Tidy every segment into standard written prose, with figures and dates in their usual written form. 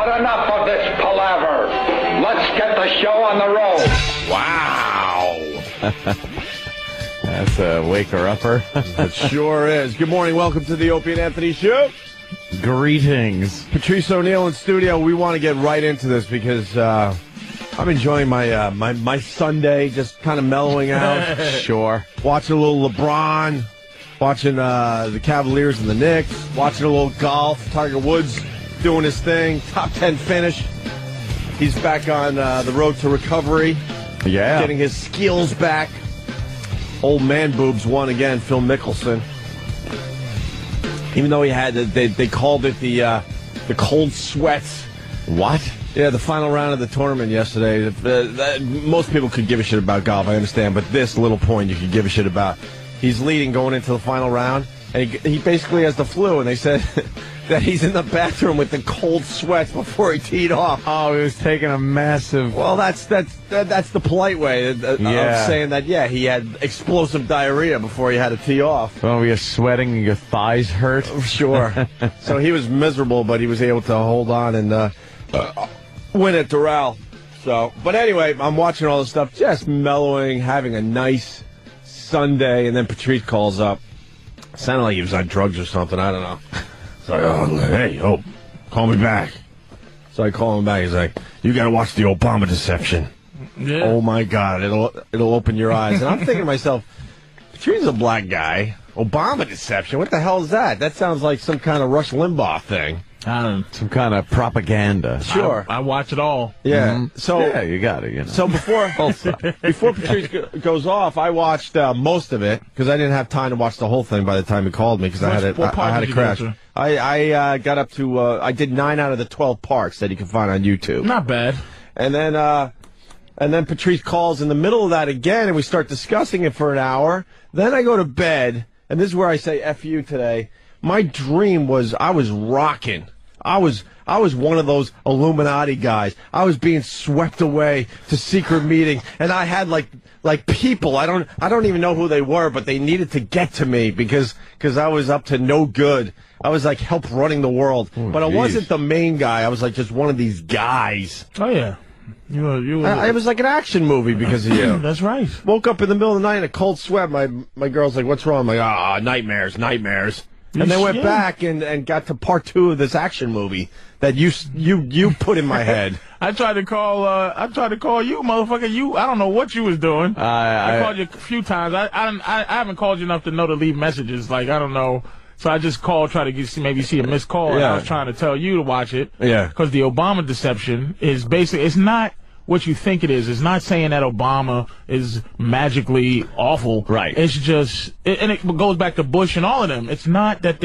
But enough of this palaver. Let's get the show on the road. Wow. That's a waker-upper. It sure is. Good morning. Welcome to the Opie and Anthony Show. Greetings. Patrice O'Neill in studio. We want to get right into this because I'm enjoying my Sunday, just kind of mellowing out. Sure. Watching a little LeBron, watching the Cavaliers and the Knicks, watching a little golf. Tiger Woods doing his thing. Top 10 finish. He's back on the road to recovery. Yeah. Getting his skills back. Old man boobs won again, Phil Mickelson. Even though he had, they called it the cold sweats. What? Yeah, the final round of the tournament yesterday. Most people could give a shit about golf, I understand, but this little point you could give a shit about. He's leading going into the final round, and he basically has the flu, and they said that he's in the bathroom with the cold sweats before he teed off. Oh, he was taking a massive... Well, that's the polite way of saying that, yeah, he had explosive diarrhea before he had to tee off. Oh, you're sweating and your thighs hurt? Sure. So he was miserable, but he was able to hold on and win at Doral. So, but anyway, I'm watching all this stuff, just mellowing, having a nice Sunday, and then Patrice calls up. Sounded like he was on drugs or something, I don't know. It's like, hey, call me back. So I call him back. He's like, you got to watch the Obama deception. Yeah. Oh, my God. It'll open your eyes. And I'm thinking to myself, Patrice's a black guy. Obama deception? What the hell is that? That sounds like some kind of Rush Limbaugh thing. Some kind of propaganda. Sure. I watch it all. Yeah. Mm-hmm. So yeah, you got it. You know. So before Patrice goes off, I watched most of it because I didn't have time to watch the whole thing by the time he called me because I had a crash. I got up to I did 9 out of the 12 parts that you can find on YouTube. Not bad. And then Patrice calls in the middle of that again, and we start discussing it for an hour. Then I go to bed, and this is where I say F you today. My dream was I was rocking. I was one of those Illuminati guys. I was being swept away to secret meeting, and I had like people. I don't even know who they were, but they needed to get to me because I was up to no good. I was like help running the world, but I wasn't the main guy. I was like just one of these guys. Oh yeah, it was like an action movie because of you. That's right. Woke up in the middle of the night in a cold sweat. My girl's like, "What's wrong?" I'm like, nightmares. And they went back and got to part 2 of this action movie that you put in my head. I tried to call you, motherfucker. I don't know what you was doing. I called you a few times. I haven't called you enough to know to leave messages. Like, I don't know. So I just called, try to maybe see a missed call. And I was trying to tell you to watch it. Yeah. Because the Obama deception is basically, it's not what you think it is. It's not saying that Obama is magically awful. Right. It's just, and it goes back to Bush and all of them. It's not that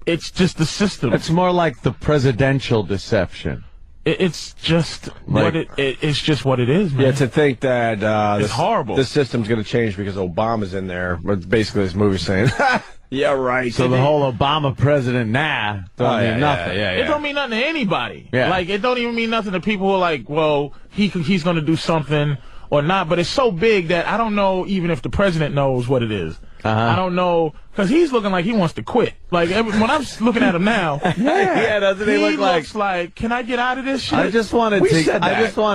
it's just the system. It's more like the presidential deception. It's just it's just what it is, man. Yeah, to think that it's horrible. The system's going to change because Obama's in there. But basically, this movie's saying, yeah, right. So the whole Obama president don't mean nothing. Yeah. It don't mean nothing to anybody. Yeah. Like, it don't even mean nothing to people who are like, well, he's going to do something or not. But it's so big that I don't know even if the president knows what it is. I don't know, because he's looking like he wants to quit. Like, when I'm looking at him now, doesn't he look looks like, can I get out of this shit? I just wanted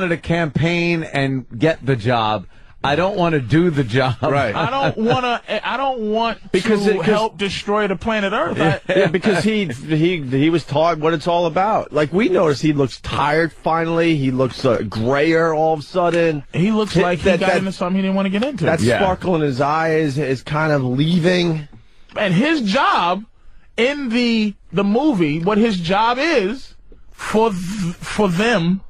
to campaign and get the job. I don't want to do the job. Right. I don't want to help destroy the planet Earth. Yeah, because he was taught what it's all about. Like, we noticed he looks tired finally. He looks grayer all of a sudden. He looks like he got into something he didn't want to get into. That sparkle in his eyes is kind of leaving. And his job in the movie, what his job is for them.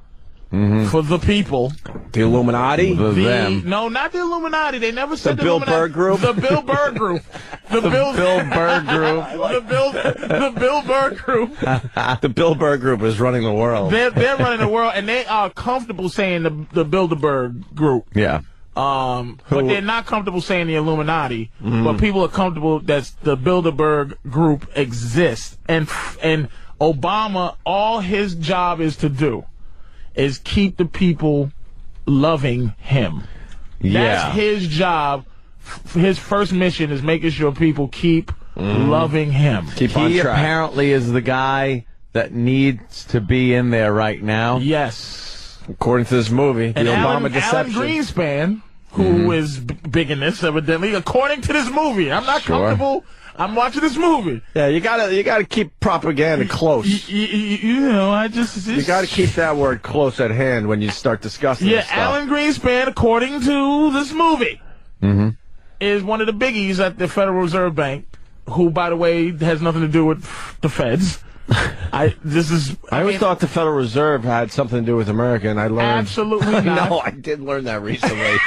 Mm-hmm. For the people. The Illuminati? No, not the Illuminati. They never said the Bill Burr Group? The Bill Burr Group. The Bill Burr Group. The Bill Burr Group. The Bill Burr Group is running the world. They're running the world, and they are comfortable saying the Bilderberg Group. Yeah. But they're not comfortable saying the Illuminati. Mm-hmm. But people are comfortable that the Bilderberg Group exists. And Obama, all his job is to do is keep the people loving him. That's his job. His first mission is making sure people keep loving him. He apparently is the guy that needs to be in there right now? Yes. According to this movie, and the Obama Alan deception. Greenspan, who is big in this, evidently, according to this movie. I'm not comfortable. I'm watching this movie. Yeah, you gotta keep propaganda close. You know, I just you gotta keep that word close at hand when you start discussing this stuff. Alan Greenspan, according to this movie, is one of the biggies at the Federal Reserve Bank, who, by the way, has nothing to do with the feds. I always thought the Federal Reserve had something to do with America, and I learned absolutely not. No, I did learn that recently.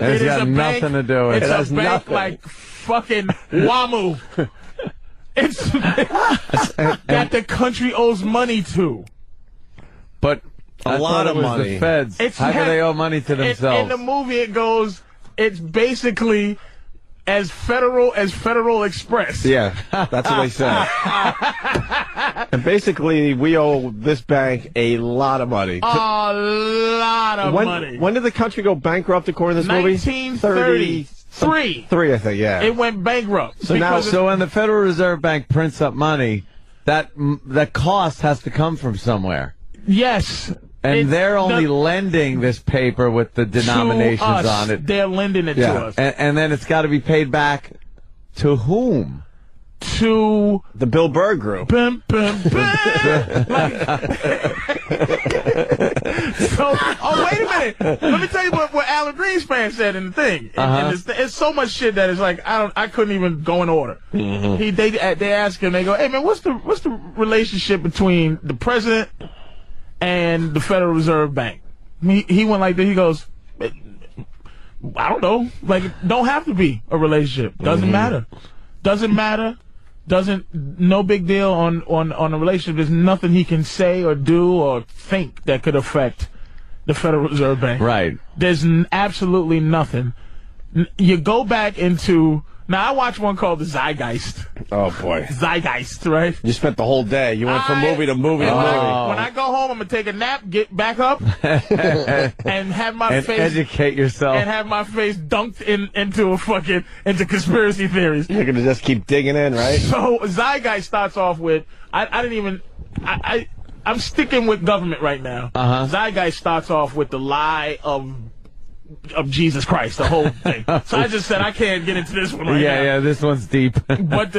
It's got nothing to do with it. It's a bank like fucking WAMU. It's that the country owes money to. But a lot of money. The feds. How do they owe money to themselves? In the movie, it goes. It's basically as Federal Express. Yeah, that's what they said. And basically, we owe this bank a lot of money. A lot of money. When did the country go bankrupt according to this movie? 1933. Three, I think, yeah. It went bankrupt. So when the Federal Reserve Bank prints up money, that cost has to come from somewhere. Yes. And they're only lending this paper with the denominations on it. They're lending it to us. And then it's got to be paid back to whom? To the Bill Burr Group. So, wait a minute. Let me tell you what Alan Greenspan said in the thing. It's so much shit that it's like I couldn't even go in order. They ask him, they go, "Hey man, what's the relationship between the president and the Federal Reserve Bank?" He went like this. He goes, "I don't know. Like, don't have to be a relationship. Doesn't matter. Doesn't matter. No big deal on a relationship. There's nothing he can say or do or think that could affect the Federal Reserve Bank. Right. There's absolutely nothing. You go back into... Now, I watched one called The Zeitgeist. Oh, boy. Zeitgeist, right? You spent the whole day. You went from movie to movie to movie. When I go home, I'm going to take a nap, get back up, and have my face... educate yourself. And have my face dunked into conspiracy theories. You're going to just keep digging in, right? So, Zeitgeist starts off with... I'm sticking with government right now. Zeitgeist starts off with the lie of Jesus Christ, the whole thing. So I just said I can't get into this one right now. Yeah, this one's deep. But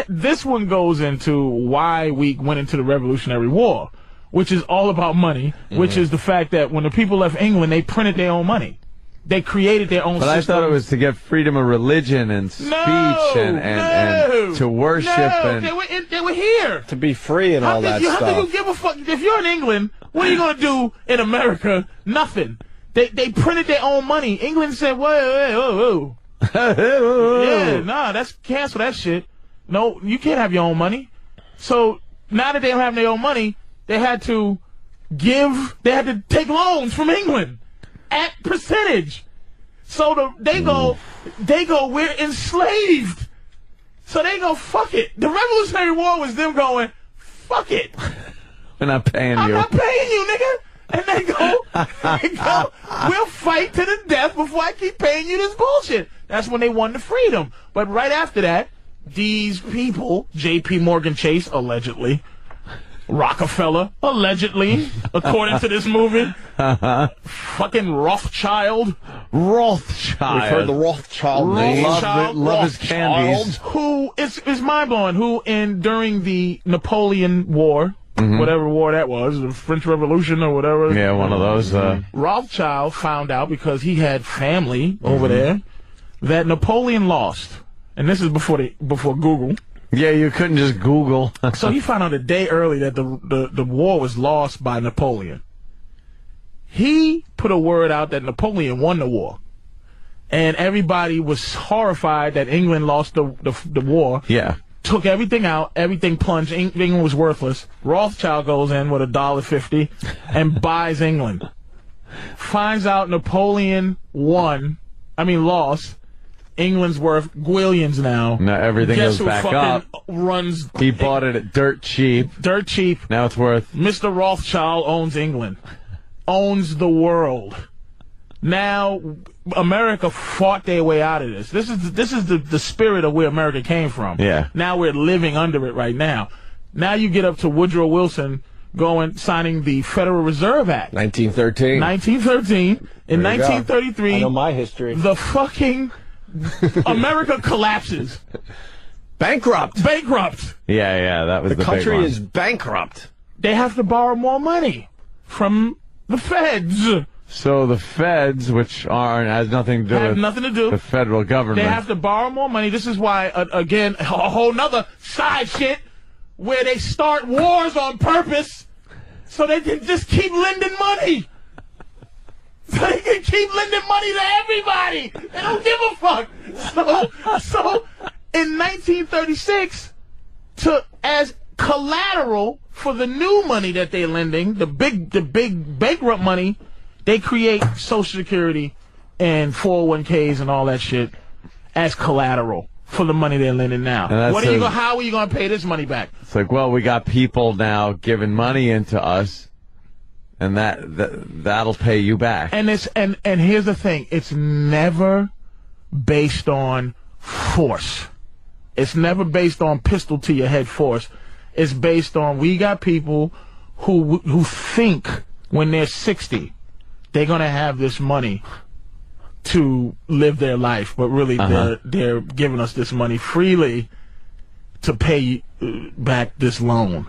this one goes into why we went into the Revolutionary War, which is all about money, which is the fact that when the people left England, they printed their own money. They created their own system. I thought it was to get freedom of religion and speech and to worship. They were here. To be free and all that stuff. How do you give a fuck? If you're in England, what are you going to do in America? Nothing. They printed their own money. England said, whoa. Yeah, nah, cancel that shit. No, you can't have your own money. So now that they don't have their own money, they had to take loans from England at percentage. So they go, we're enslaved. So they go, fuck it. The Revolutionary War was them going, fuck it. We're not paying you. I'm not paying you, nigga. And they go, we'll fight to the death before I keep paying you this bullshit. That's when they won the freedom. But right after that, these people, J.P. Morgan Chase, allegedly, Rockefeller, allegedly, according to this movie, fucking Rothschild. We've heard the Rothschild name. Love his candies. Who is mind-blowing, who during the Napoleon War, whatever war that was, the French Revolution or whatever. Yeah, one of those. Rothschild found out, because he had family over there, that Napoleon lost. And this is before Google. Yeah, you couldn't just Google. So he found out a day early that the war was lost by Napoleon. He put a word out that Napoleon won the war. And everybody was horrified that England lost the war. Yeah. Took everything out, everything plunged, England was worthless. Rothschild goes in with $1.50 and buys England. Finds out Napoleon lost. England's worth gwillions now. Now everything goes back up. He bought it at dirt cheap. Dirt cheap. Now it's worth. Mr. Rothschild owns England. Owns the world. Now America fought their way out of this. This is the spirit of where America came from. Yeah. Now we're living under it right now. Now you get up to Woodrow Wilson signing the Federal Reserve Act. 1913. 1913. In 1933, I know my history. The fucking America collapses. Bankrupt. Yeah, that was the big one. The country is bankrupt. They have to borrow more money from the feds. So the feds, which has nothing to do with the federal government. They have to borrow more money. This is why, again, a whole nother side shit where they start wars on purpose so they can just keep lending money. So they can keep lending money to everybody. They don't give a fuck. So in 1936, as collateral for the new money that they're lending, the big bankrupt money, they create Social Security and 401ks and all that shit as collateral for the money they're lending now. How are you going to pay this money back? It's like, well, we got people now giving money into us, and that'll pay you back. And here's the thing: it's never based on force. It's never based on pistol to your head force. It's based on we got people who think when they're 60 they're gonna have this money to live their life, but really they're giving us this money freely to pay back this loan.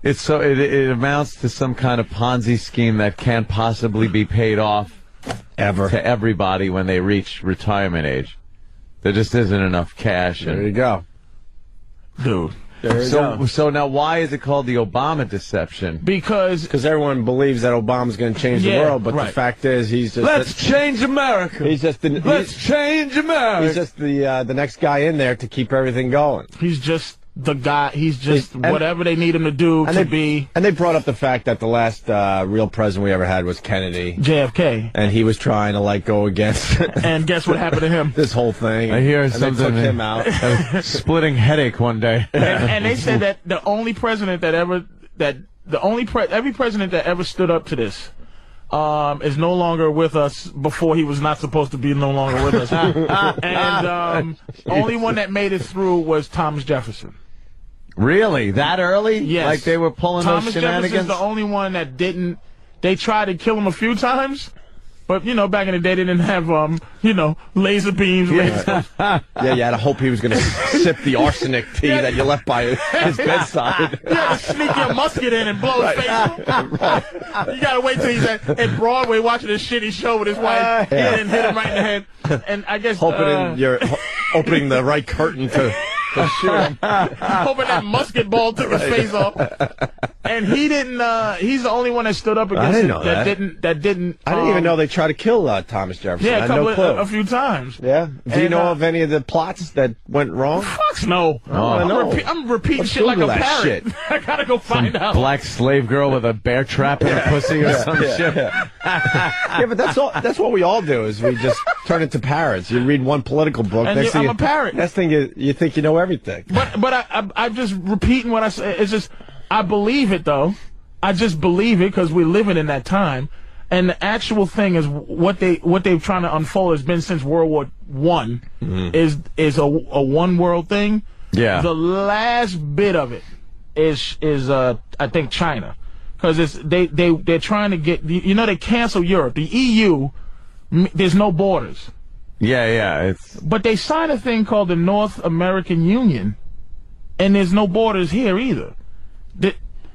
It amounts to some kind of Ponzi scheme that can't possibly be paid off ever to everybody when they reach retirement age. There just isn't enough cash. There you go, dude. So now why is it called the Obama deception? Because everyone believes that Obama's going to change the world, but the fact is he's just let's change America. He's just let's change America. He's just the next guy in there to keep everything going. He's just the guy. He's just whatever they need him to do be. And they brought up the fact that the last real president we ever had was Kennedy, JFK, and he was trying to go against. And guess what happened to him? This whole thing. I hear something. They took him out. A splitting headache one day. And they said that the only president every president that ever stood up to this is no longer with us before he was not supposed to be no longer with us. And only one that made it through was Thomas Jefferson. Really? That early? Yes. Like they were pulling those shenanigans? Thomas Jefferson's the only one that didn't. They tried to kill him a few times, but, back in the day, they didn't have, laser beams. Yeah, you had to hope he was going to sip the arsenic tea that you left by his bedside. You had to sneak your musket in and blow his face off. You got to wait till he's at Broadway watching this shitty show with his wife and hit him right in the head. And I guess... You're opening the right curtain to shoot him. Hoping that musket ball took his face off. And he didn't, he's the only one that stood up against it that didn't. I didn't even know they tried to kill Thomas Jefferson. Yeah, a few times. Yeah. Do you know of any of the plots that went wrong? Fuck no. I'm repeating shit like a parrot. I gotta go find out. Black slave girl with a bear trap in her pussy or some shit. Yeah, but that's what we all do is we just turn into parrots. You read one political book. And I'm a parrot. Next thing you think you know everything. But I'm just repeating what I say. It's just, I believe it, though. I just believe it because we're living in that time. And the actual thing is what they're trying to unfold has been since World War I is a one world thing. Yeah. The last bit of it is I think China, because they're trying to get they cancel Europe. The EU, there's no borders. Yeah. But they signed a thing called the North American Union, and there's no borders here either.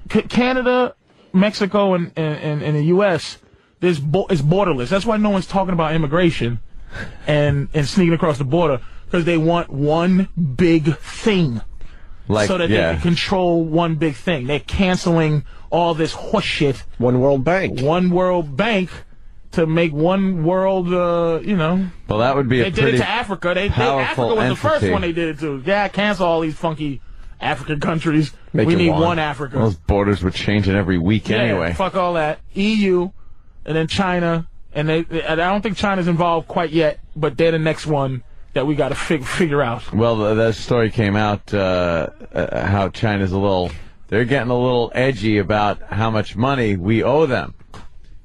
Canada, Mexico, and the U.S. is borderless. That's why no one's talking about immigration and sneaking across the border, because they want one big thing, so that they can control one big thing. They're canceling all this horseshit. One World Bank. One World Bank. To make one world, Well, that would be they did it to Africa. Africa was the first one they did it to. Yeah, cancel all these funky African countries. We need one Africa. Those borders were changing every week anyway. Fuck all that. EU, and then China, and I don't think China's involved quite yet, but they're the next one that we got to figure out. Well, that story came out how China's they're getting a little edgy about how much money we owe them.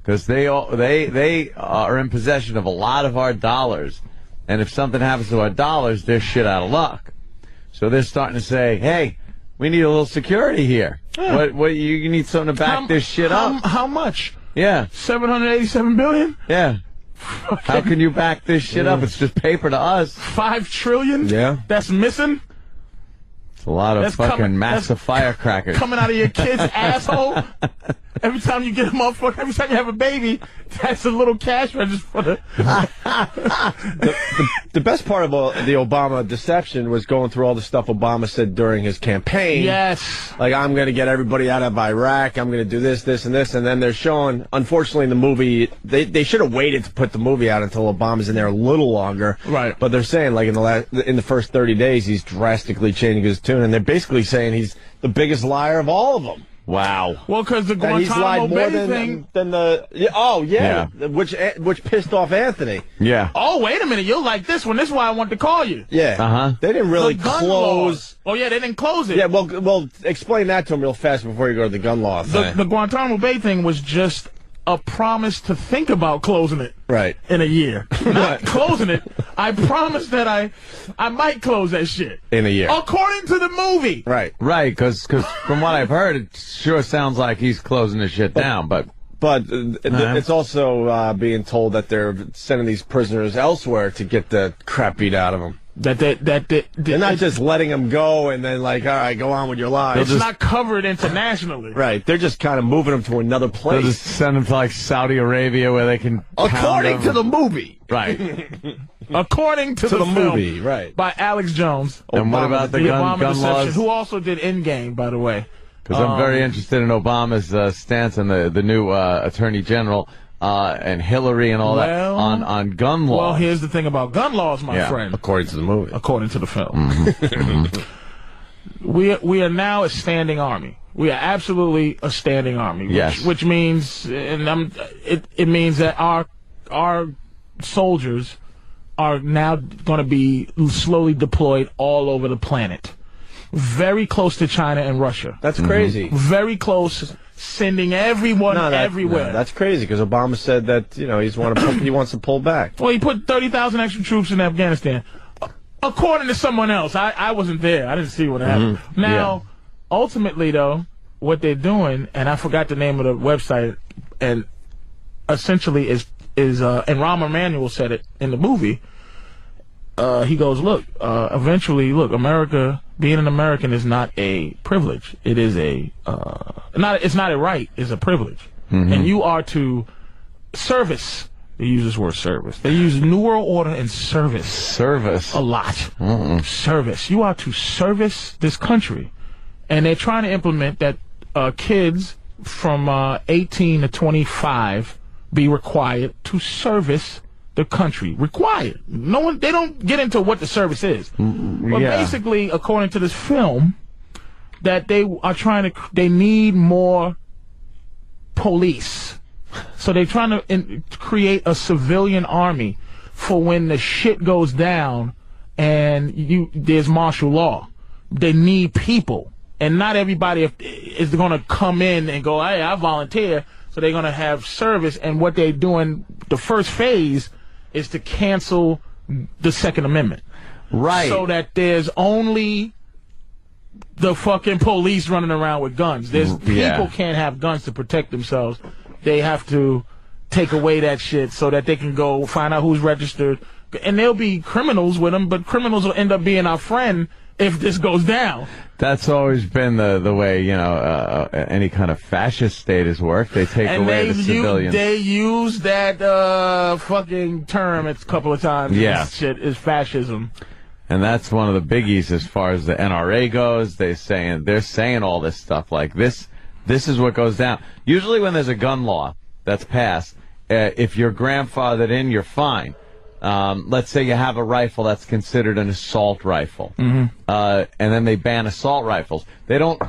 Because they are in possession of a lot of our dollars, and if something happens to our dollars, they're shit out of luck. So they're starting to say, hey, We need a little security here. Yeah. What you need something to back this shit up. How much? Yeah. $787 billion? Yeah. How can you back this shit up? It's just paper to us. $5 trillion? Yeah. That's missing? It's a lot of fucking massive firecrackers. Coming out of your kid's asshole? Every time you get a motherfucker, every time you have a baby, that's a little cash register for the... the best part of the Obama deception was going through all the stuff Obama said during his campaign. Yes. Like, I'm going to get everybody out of Iraq. I'm going to do this, this, and this. And then they're showing, unfortunately, in the movie, they should have waited to put the movie out until Obama's in there a little longer. Right. But they're saying, like, in the first 30 days, he's drastically changing his tune. And they're basically saying he's the biggest liar of all of them. Wow. Well, because the That he's Guantanamo lied more Bay thing... than the... Yeah. Which pissed off Anthony. Yeah. Oh, wait a minute. You'll like this one. This is why I wanted to call you. Yeah. Uh-huh. They didn't really The gun close... laws. Oh, yeah, they didn't close it. Yeah, well, explain that to him real fast before you go to the gun law thing. The Guantanamo Bay thing was just a promise to think about closing it. Right. In a year. Not closing it. I promised that I might close that shit. In a year. According to the movie. Right. Right, because from what I've heard, it sure sounds like he's closing the shit down, but... But it's also being told that they're sending these prisoners elsewhere to get the crap beat out of them. They're not just letting them go and then, like, all right, go on with your lives. It's not covered internationally. Right. They're just kind of moving them to another place. They'll just send them to, like, Saudi Arabia where they can... According to the movie. Right. According to the film movie, right. by Alex Jones. And what about the gun laws? Who also did Endgame, by the way. Because I'm very interested in Obama's stance on the new Attorney General and Hillary and all that on gun laws. Well, here's the thing about gun laws, my friend. According to the movie. According to the film. We are now a standing army. We are absolutely a standing army. Which means, it means that our soldiers are now going to be slowly deployed all over the planet. Very close to China and Russia. That's crazy. Very close, sending everyone everywhere. No, that's crazy because Obama said that he wants to pull back. Well, he put 30,000 extra troops in Afghanistan. According to someone else, I wasn't there. I didn't see what happened. Now, ultimately, though, what they're doing, and I forgot the name of the website, and essentially is and Rahm Emanuel said it in the movie. He goes, look, eventually, America, being an American is not a privilege. It is it's not a right, it's a privilege. And you are to service. They use this word service. They use New World Order and service. Service. A lot. Service. You are to service this country. And they're trying to implement that kids from 18 to 25 be required to service the country. Required. They don't get into what the service is. But basically, according to this film, that they need more police. So they're trying to create a civilian army for when the shit goes down and there's martial law. They need people. And not everybody is going to come in and go, hey, I volunteer. So they're going to have service. And what they're doing, the first phase, is to cancel the Second Amendment. Right. So that there's only the fucking police running around with guns. People can't have guns to protect themselves. They have to take away that shit so that they can go find out who's registered. And there'll be criminals with them, but criminals will end up being our friend if this goes down. That's always been the way, any kind of fascist state has worked. They take away the civilians. They use that fucking term a couple of times. Yeah. This shit is fascism. And that's one of the biggies as far as the NRA goes. They're saying all this stuff like this is what goes down. Usually when there's a gun law that's passed, if you're grandfathered in, you're fine. Let's say you have a rifle that's considered an assault rifle, and then they ban assault rifles. They don't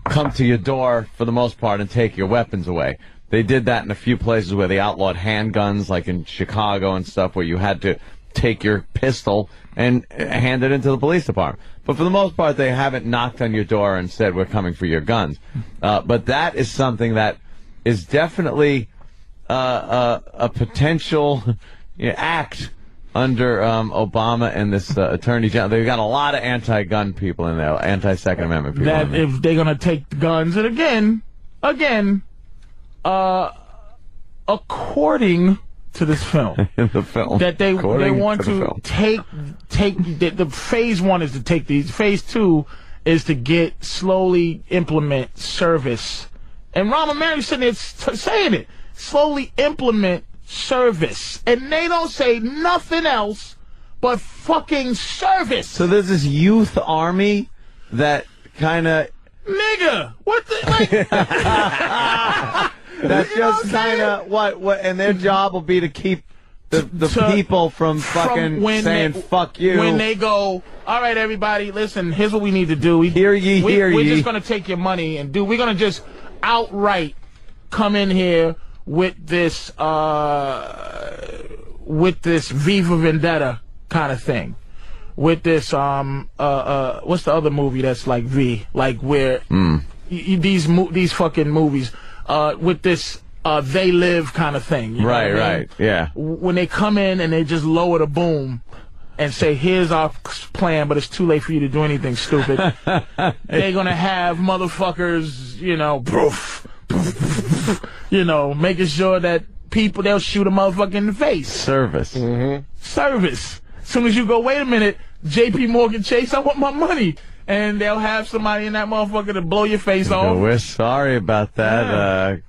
come to your door for the most part and take your weapons away. They did that in a few places where they outlawed handguns, like in Chicago and stuff, where you had to take your pistol and hand it into the police department. But for the most part, they haven't knocked on your door and said, we're coming for your guns. But that is something that is definitely a potential act under Obama and this attorney general. They've got a lot of anti-gun people in there, anti-Second Amendment people. That if they're gonna take the guns, and again, according to this film, in the film, that they want to take the phase 1 is to take these. Phase 2 is to slowly implement service. And Rahm Emanuel's sitting there saying it. Slowly implement service. And they don't say nothing else but fucking service. So there's this youth army that kind of... Nigga! What the... Like, that's just kind of... What? And their job will be to keep the people from fucking saying fuck you. When they go, all right, everybody, listen, here's what we need to do. We're just going to take your money and we're going to just outright come in here with this V for Vendetta kind of thing. With this, what's the other movie that's like V? Like where these fucking movies, with this, They Live kind of thing. You know what I mean? Right, yeah. When they come in and they just lower the boom and say, here's our plan, but it's too late for you to do anything stupid. They're going to have motherfuckers, making sure that they'll shoot a motherfucker in the face. Service. Service. As soon as you go, wait a minute, JP Morgan Chase, I want my money. And they'll have somebody in that motherfucker to blow your face off. We're sorry about that.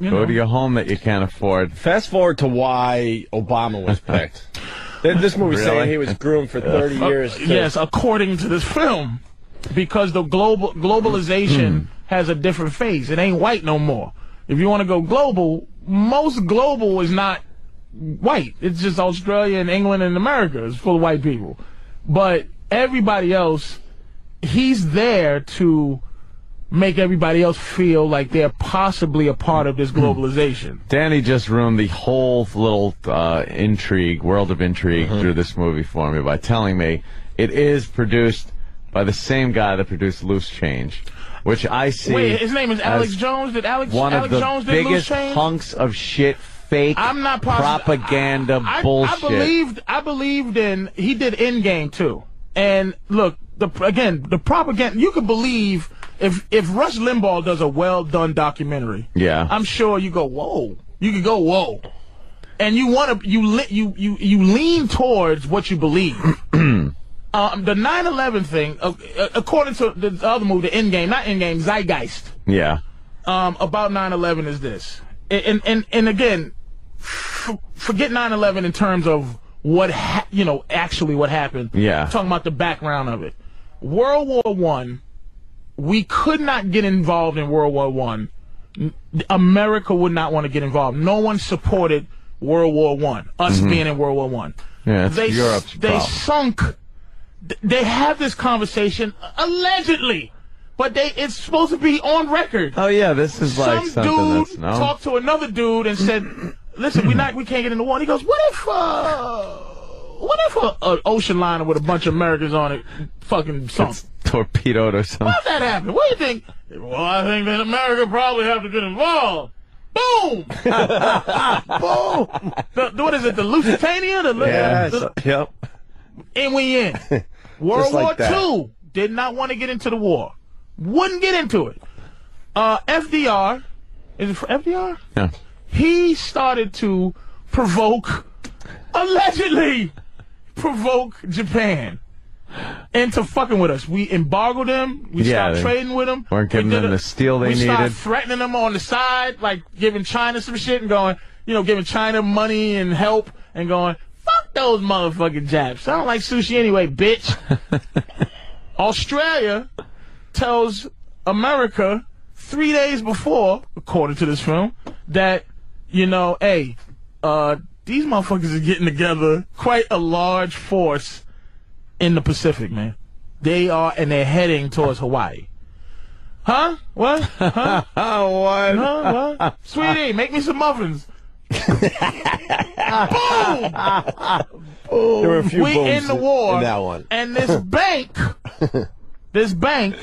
Go to your home that you can't afford. Fast forward to why Obama was picked. This movie's saying he was groomed for 30 years. Yes, according to this film. Because the globalization has a different phase. It ain't white no more. If you want to go global, most global is not white. It's just Australia and England and America. It's full of white people. But everybody else, he's there to make everybody else feel like they're possibly a part of this globalization. Danny just ruined the whole little world of intrigue through this movie for me by telling me it is produced by the same guy that produced Loose Change, which I see. Wait, his name is Alex Jones? Did Alex Jones do Loose Change? One of the biggest hunks of shit, fake propaganda bullshit. I believed in, he did Endgame too. And look, the propaganda, you could believe if Rush Limbaugh does a well-done documentary, I'm sure you go, whoa. You could go, whoa. And you lean towards what you believe. The 9/11 thing, according to the other movie, the not Endgame, Zeitgeist. Yeah. About 9/11 is this. And again, forget 9/11 in terms of actually what happened. Yeah. Talking about the background of it. World War I, we could not get involved in World War I. America would not want to get involved. No one supported World War I, us being in World War I. Yeah, Europe's problem. Sunk. They have this conversation, allegedly, but it's supposed to be on record. Oh, yeah, this is like something dude that's known. Talked to another dude and said, listen, we can't get in the war. And he goes, what if an ocean liner with a bunch of Americans on it fucking sunk? It's torpedoed or something. What if that happened? What do you think? Well, I think that America probably have to get involved. Boom! Boom! What is it, the Lusitania? Yep. And we in. World War II did not want to get into the war. Wouldn't get into it. FDR, is it for FDR? Yeah. He started to allegedly provoke Japan into fucking with us. We embargoed them. We stopped trading with them. Weren't giving them the steel they needed. We started threatening them on the side, like giving China some shit and going, giving China money and help and going, fuck those motherfucking Japs. I don't like sushi anyway, bitch. Australia tells America 3 days before, according to this film, that, hey, these motherfuckers are getting together, quite a large force in the Pacific, man. They are, and they're heading towards Hawaii. Huh? What? Huh? What? Huh? What? Sweetie, make me some muffins. Boom! There were a few we in the war, in that one. And this bank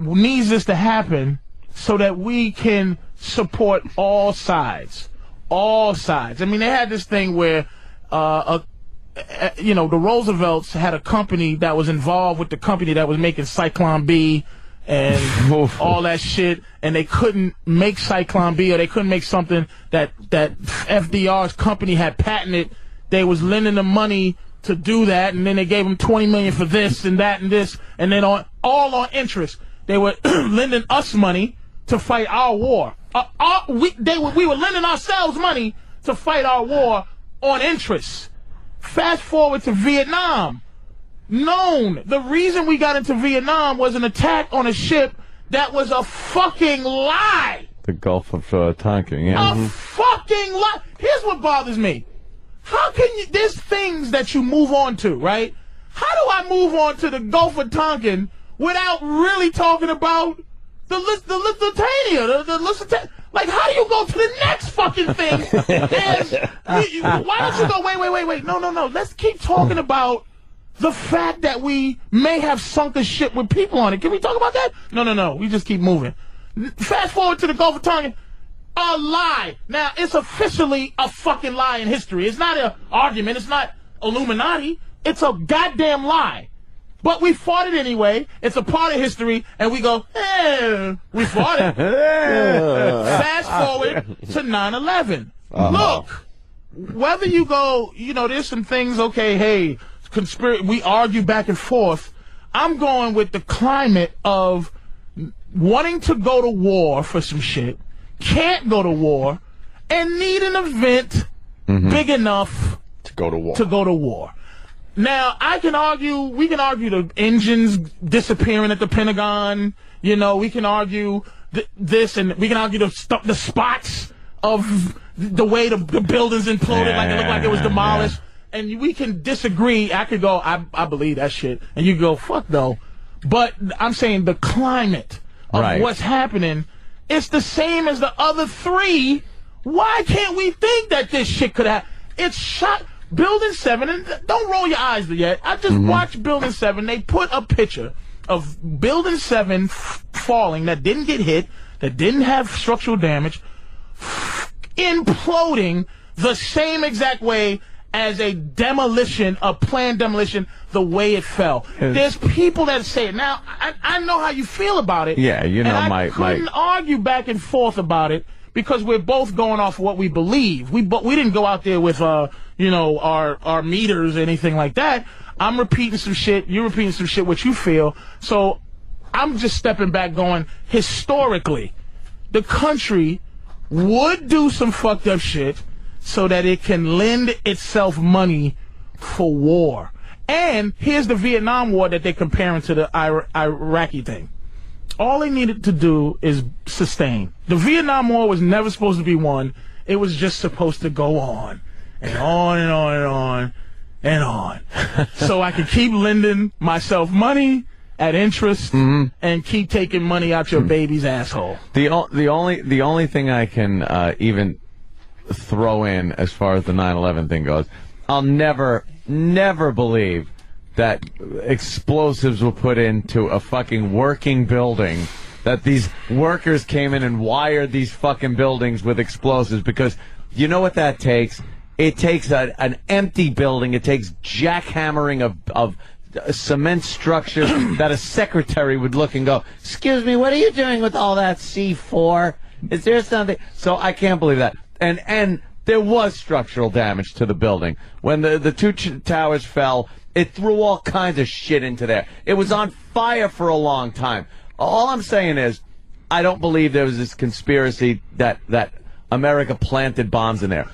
needs this to happen so that we can support all sides. All sides. I mean, they had this thing where you know, the Roosevelts had a company that was involved with the company that was making Cyclone B and all that shit, and they couldn't make Cyclone B, or they couldn't make something that FDR's company had patented. They was lending them money to do that, and then they gave them $20 million for this and that and this, and then all on interest. They were lending us money to fight our war. We were lending ourselves money to fight our war on interest. Fast forward to Vietnam. The reason we got into Vietnam was an attack on a ship that was a fucking lie. The Gulf of Tonkin, yeah. A fucking lie. Here's what bothers me. How can you, there's things that you move on to, right? How do I move on to the Gulf of Tonkin without really talking about the Lusitania, like, how do you go to the next fucking thing? Why don't you go, wait, no, let's keep talking about the fact that we may have sunk a ship with people on it. Can we talk about that? No, we just keep moving. Fast forward to the Gulf of Tonkin. A lie. Now, it's officially a fucking lie in history. It's not an argument. It's not Illuminati. It's a goddamn lie. But we fought it anyway. It's a part of history, and we go, we fought it. Fast forward to 9/11. Look, whether you go, you know, there's some things, okay, hey, we argue back and forth. I'm going with the climate of wanting to go to war for some shit, can't go to war, and need an event big enough to go to war. Now, we can argue the engines disappearing at the Pentagon. You know, we can argue this, and we can argue the spots of the way the buildings imploded, like it looked like it was demolished. Yeah. And we can disagree. I could go, I believe that shit. And you go, fuck no. But I'm saying the climate of what's happening, it's the same as the other three. Why can't we think that this shit could happen? It's shot. Building 7, and don't roll your eyes yet. I just watched Building 7. They put a picture of Building 7 falling that didn't get hit, that didn't have structural damage, imploding the same exact way as a planned demolition, the way it fell. There's people that say it. Now, I know how you feel about it. Yeah, you know, and I couldn't argue back and forth about it because we're both going off what we believe. We didn't go out there with, you know, our meters or anything like that. I'm repeating some shit. You're repeating some shit, what you feel. So I'm just stepping back going, historically, the country would do some fucked up shit so that it can lend itself money for war. And here's the Vietnam War that they're comparing to the Iraqi thing. All they needed to do is sustain. The Vietnam War was never supposed to be won. It was just supposed to go on. And on and on and on and on. So I could keep lending myself money at interest and keep taking money out your baby's asshole. The only thing I can even throw in as far as the 9/11 thing goes, I'll never believe that explosives were put into a fucking working building, that these workers came in and wired these fucking buildings with explosives, because you know what that takes? It takes an empty building. It takes jackhammering of cement structures that a secretary would look and go, excuse me, what are you doing with all that C4? Is there something? So I can't believe that. And there was structural damage to the building. When the two towers fell, it threw all kinds of shit into there. It was on fire for a long time. All I'm saying is, I don't believe there was this conspiracy that America planted bombs in there.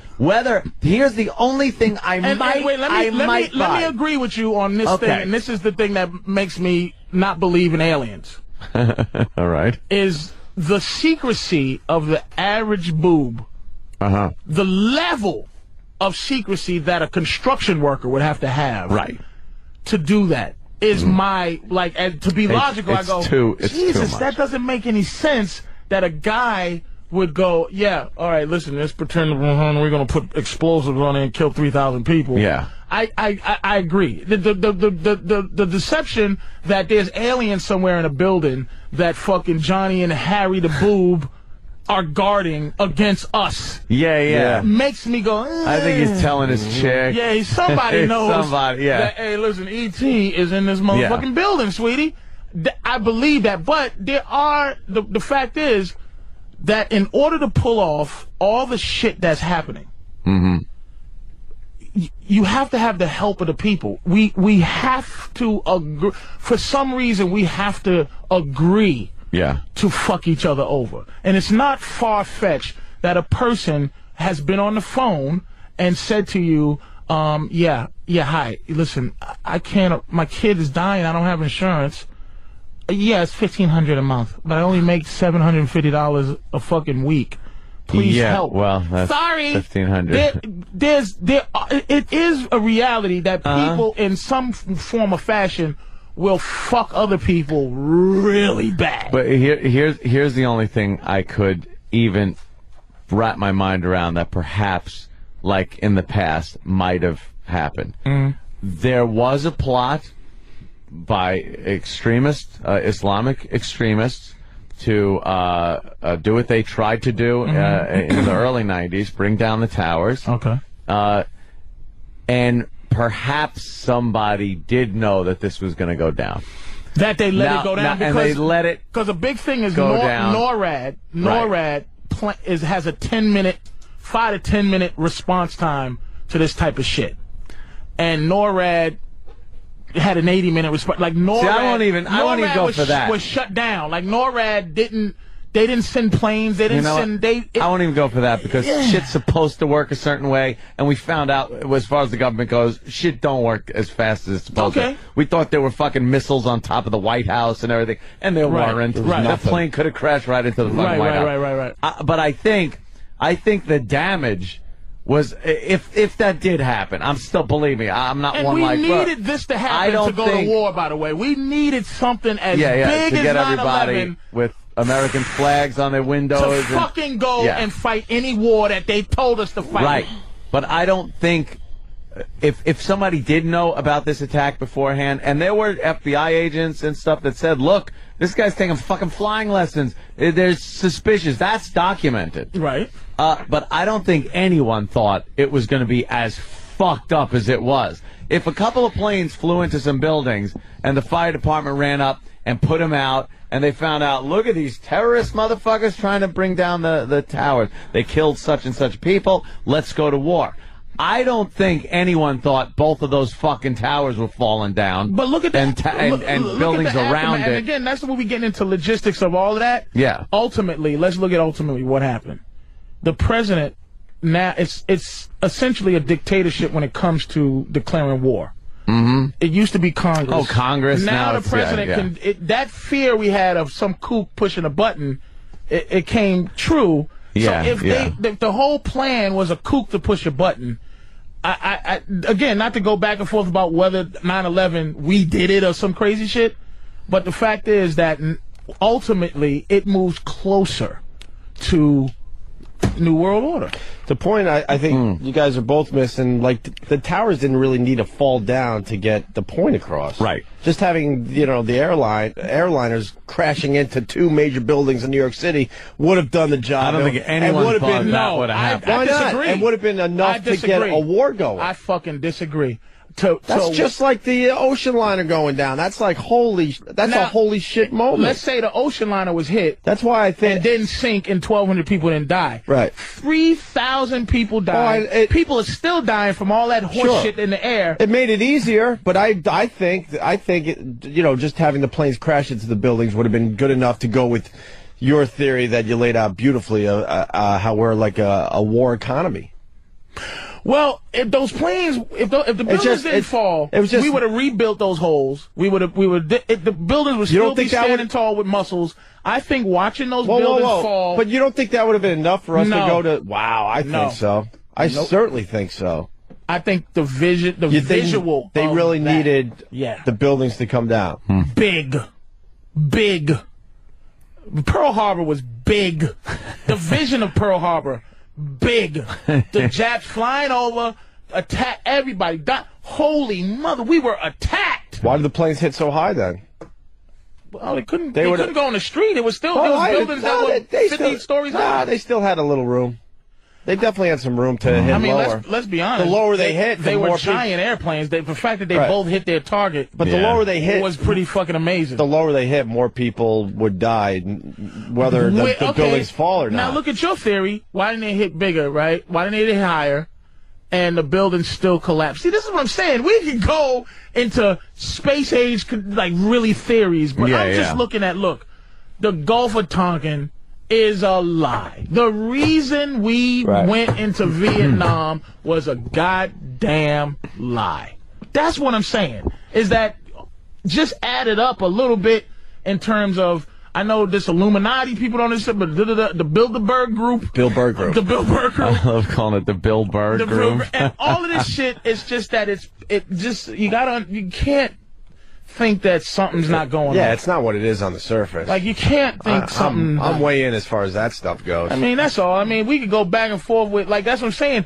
Here's the only thing let me agree with you on this thing, and this is the thing that makes me not believe in aliens. All right. Is the secrecy of the average boob, the level of secrecy that a construction worker would have to have to do that is my, and to be logical, I go, Jesus, that doesn't make any sense that a guy would go, yeah, all right, listen, let's pretend we're going to put explosives on it and kill 3,000 people. Yeah. I agree. The deception that there's aliens somewhere in a building that fucking Johnny and Harry the boob are guarding against us. Yeah. Makes me go, I think he's telling his chick. Yeah, somebody knows. Somebody, yeah. That, hey, listen, E.T. is in this motherfucking building, sweetie. I believe that. But there are, the fact is that in order to pull off all the shit that's happening, you have to have the help of the people. We have to agree. For some reason, we have to agree to fuck each other over. And it's not far-fetched that a person has been on the phone and said to you, hi, listen, I can't, my kid is dying, I don't have insurance. Yeah, it's $1,500 a month, but I only make $750 a fucking week. Please help. Well, that's sorry, $1,500. It is a reality that people in some form or fashion will fuck other people really bad. But here's the only thing I could even wrap my mind around that perhaps, like in the past, might have happened. There was a plot by extremists, Islamic extremists, to do what they tried to do in the early 90s, bring down the towers. Okay. And perhaps somebody did know that this was going to go down. That they let it go down because and they let it because a big thing is go down. NORAD has a 5 to 10 minute response time to this type of shit, and NORAD had an 80-minute response. Like NORAD, see, I won't even go for that. Was shut down. Like NORAD didn't. They didn't send planes. They didn't send. I won't even go for that because shit's supposed to work a certain way, and we found out, as far as the government goes, shit don't work as fast as it's supposed to. We thought there were fucking missiles on top of the White House and everything, and there weren't. That plane could have crashed right into the fucking White House. Right. But I think the damage was, if that did happen, I'm still, believe me, I'm not one like. And we needed this to happen to go to war. By the way, we needed something as big to get as 9/11 everybody with American flags on their windows to fucking go and fight any war that they told us to fight. Right, but I don't think if somebody did know about this attack beforehand, and there were FBI agents and stuff that said, "Look, this guy's taking fucking flying lessons. There's suspicious." That's documented. Right. But I don't think anyone thought it was going to be as fucked up as it was. If a couple of planes flew into some buildings and the fire department ran up and put them out, and they found out, look at these terrorist motherfuckers trying to bring down the towers. They killed such and such people. Let's go to war. I don't think anyone thought both of those fucking towers were falling down. But look at that. And buildings around it. And again, that's when we get into logistics of all of that. Yeah. Ultimately, let's look at what happened. The president, now, it's essentially a dictatorship when it comes to declaring war. It used to be Congress. Oh, Congress. Now the president can. That fear we had of some kook pushing a button, it came true. Yeah. So if the whole plan was a kook to push a button, I again, not to go back and forth about whether 9/11 we did it or some crazy shit, but the fact is that ultimately it moves closer to New World Order. The point I think you guys are both missing, like, the towers didn't really need to fall down to get the point across. Right. Just having, the airliners crashing into 2 major buildings in New York City would have done the job. I don't think anyone thought that would have happened. Why not? It would have been enough to get a war going. I fucking disagree. That's just like the ocean liner going down. That's like a holy shit moment. Let's say the ocean liner was hit. That's why I think. And didn't sink and 1,200 people didn't die. Right. 3,000 people died. People are still dying from all that horse shit in the air. It made it easier, but I think just having the planes crash into the buildings would have been good enough to go with your theory that you laid out beautifully, how we're like a war economy. Well, if those planes, if the buildings didn't fall, we would have rebuilt those holes. The buildings would still be standing tall with muscles. I think watching those buildings fall. But you don't think that would have been enough for us to go to? Wow, I think so. I certainly think so. I think the visual. They really needed the buildings to come down. Big. Pearl Harbor was big. The vision of Pearl Harbor. Big. The Japs flying over, attack everybody. Holy mother, we were attacked. Why did the planes hit so high then? Well, they couldn't go on the street. It was still there was buildings that were 50 stories high. They still had a little room. They definitely had some room to hit lower. Let's be honest. The lower they hit, they were giant airplanes. The fact that they both hit their target, but the lower they hit was pretty fucking amazing. The lower they hit, more people would die, whether the buildings fall or not. Now look at your theory. Why didn't they hit bigger? Right? Why didn't they hit higher? And the buildings still collapse. See, this is what I'm saying. We can go into space age, like, really theories, but I'm just looking at, the Gulf of Tonkin is a lie. The reason we went into Vietnam was a goddamn lie. That's what I'm saying, is that just add it up a little bit in terms of, I know this Illuminati people don't understand, but the Bilderberg Group. The Bilderberg Group. I love calling it the Bilderberg Group. And all of this shit is just that you can't think that something's not going on. Yeah, it's not what it is on the surface. Like, you can't think something. I'm way in as far as that stuff goes. I mean, that's all. I mean, we could go back and forth with, like, that's what I'm saying.